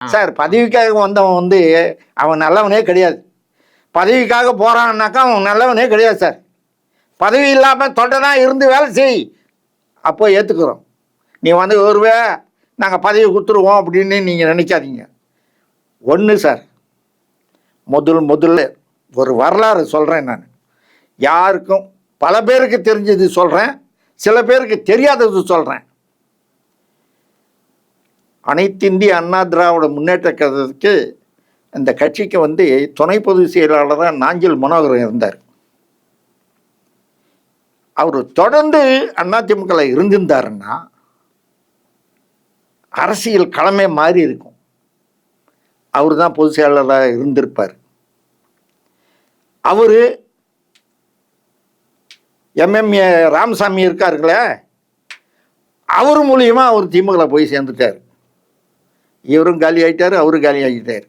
Sir பதவிக்காக வந்தவன் வந்து அவன் நல்லவனே கிடையாது. பதவிக்காக போகிறான்னாக்கா அவன் நல்லவனே கிடையாது சார். பதவி இல்லாமல் தொண்டனாக இருந்து வேலை செய், அப்போ ஏற்றுக்கிறோம். நீ வந்து ஒருவே நாங்கள் பதவி கொடுத்துருவோம் அப்படின்னு நீங்கள் நினைக்காதீங்க. ஒன்று சார், முதல்ல ஒரு வரலாறு சொல்கிறேன். நான் யாருக்கும் பல பேருக்கு தெரிஞ்சது சொல்கிறேன், சில பேருக்கு தெரியாதது சொல்கிறேன். அனைத்து இந்திய அண்ணா திராவிட முன்னேற்ற கழகத்துக்கு அந்த கட்சிக்கு வந்து துணை பொதுச் செயலாளராக நாஞ்சில் மனோகரன் இருந்தார். அவர் தொடர்ந்து அதிமுக இருந்திருந்தாருன்னா அரசியல் களமே மாறி இருக்கும். அவர் தான் பொதுச் செயலாளராக இருந்திருப்பார். அவர் எம்எம்ஏ ராமசாமி இருக்காருங்களே, அவர் மூலியமாக அவர் திமுக போய் சேர்ந்துட்டார். இவரும் காலி ஆகிட்டார், அவரும் காலி ஆகிட்டார்.